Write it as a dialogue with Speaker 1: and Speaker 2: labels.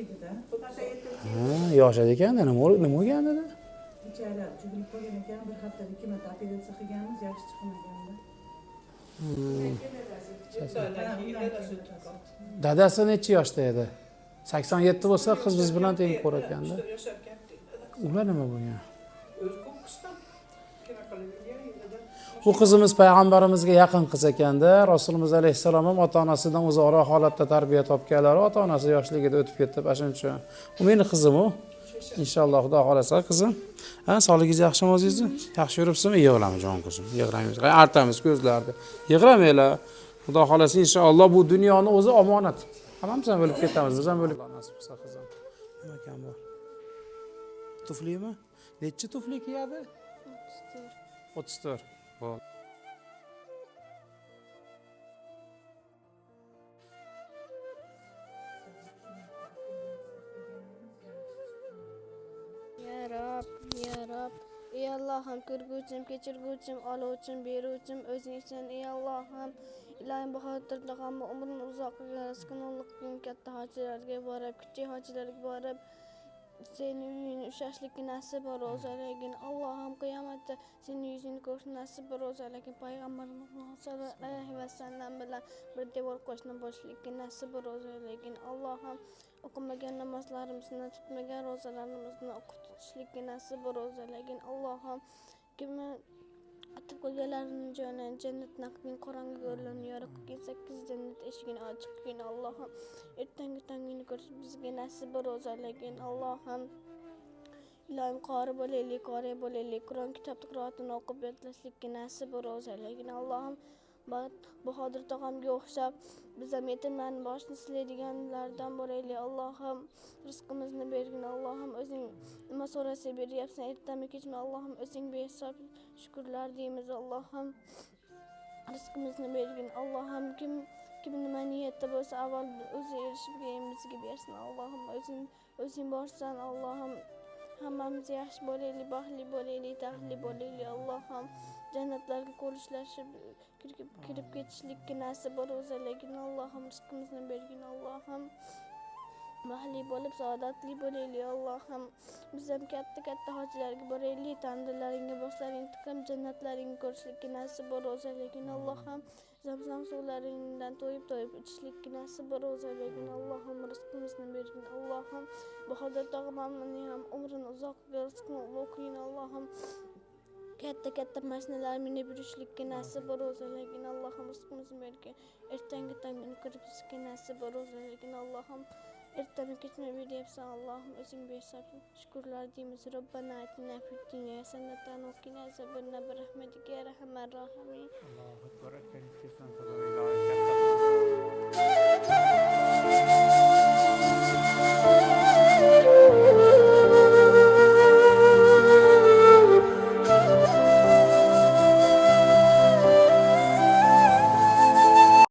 Speaker 1: yeydida. To'qson yettinchi
Speaker 2: Ha, yoshadi ekan, nima bo'lgan dedi?
Speaker 1: icharilar jubilib qolgan ekan, bir haftada 2 marta operatsiya qilganmiz, yaxshi chiqmaganda.
Speaker 2: Dadasi necha yoshda edi? 87 bo'lsa, qiz biz bilan teng ko'rayotganda. Ular nima bo'lgan? Bu qizimiz payg'ambarimizga yaqin qiz ekanda, Rasulimiz alayhissalom ham ota-onasidan o'zaro holatda tarbiya topganlar, ota-onasi yoshligida o'tib ketdi, shuning uchun. U meni qizim u. Inshaalloh Xudo xolasa qizim. Ha, sog'ligingiz yaxshimi o'zingizni? Yaxshi yuribsizmi? Yig'lama jon qizim. Yig'raymiz. Artamiz ko'zlarni. Yig'ramanglar. Xudo xolasa inshaalloh bu dunyoni o'zi omonat. Hammamiz ham o'lib ketamiz, biz ham o'lib nasib qilsa qizim. Nima ekan bu? Tuflimi? Necha tufli kiyadi? 34. Bo'l.
Speaker 3: Ya Rab, ey Allohim, ko'rguvchim, kechirguvchim, oluvchim, beruvchim o'zingsan, ey Allohim. Ilohim bahodirlig'imni umrini uzoq qilgin, rizqini ulug' qilgin, katta hojilarga borib, kichik hojilarga borib, sening uyingni ushlashlikka nasib ro'zaligin. Allohim qiyomatda sening yuzingni ko'rishni nasib ro'zaligin. Payg'ambarimiz sollallohu alayhi vasallam bilan bir devor qo'shni bo'lishlikka nasib ro'zaligin. Allohim o'qimagan namozlarimizni, tutmagan ro'zalarimizni o'qitishlikka nasib ro'zaligin. Allohim kimni atib qo'yganlarning joyini jannatdan qilgin, qorong'i yo'llarni yorib qilgin, 8 jannat eshigini ochiq qilgin. Allohim ertangi tongni ko'rish bizga nasib ro'zaligin. Allohim ilohim qori bo'laylik, Qur'on kitob qiroatini o'qib yodlashlikka nasib ro'zaligin. Allohim Bahodir tog'amga o'xshab biz ham yetimlarning boshini silaydiganlardan bo'laylik. Allohim rizqimizni bergin. Allohim o'zing nima so'rasa beryapsan, ertami kechmi Allohim o'zing behisob shukrlar deymiz. Allohim rizqimizni bergin. Allohim kim nima niyatda bo'lsa avval o'zi erishib bizga bersin. Allohim o'zing borsan. Allohim hammamiz yaxshi bo'laylik, baxtli bo'laylik, taxtli bo'laylik. Allohim jannatlarga qo'lishlashib kirib ketishlikka nasib ro'zaligin. Allohim rizqimizni bergin. Allohim baxtli bo'lib saodatli bo'laylik. Allohim biz ham katta hojilarga boraylik, tandirlaringga boshlaring tiqib jannatlaringni ko'rishlikka nasib ro'zaligin. Allohim zamzam suvlaringdan to'yib ichishlikka nasib ro'zaligin. Allohim rizqimizni bergin. Allohim Bahodir tog'amning ham umrini uzoq qilgin, rizqini ulug' qilgin. Allohim katta mashinalar minib yurishlikka nasib ro'zaligin. Allohim rizqimizni bergin. Ertangi tongni ko'rib bizga nasib ro'zaligin. Allohim ertami kechmi beryapsan. Allohim o'zing bersan. Shukrlar deymiz. Robbana atina fid dunya hasanatan va qina azabannar bi rahmatika ya arhamar rohimin.
Speaker 2: Allohu akbar.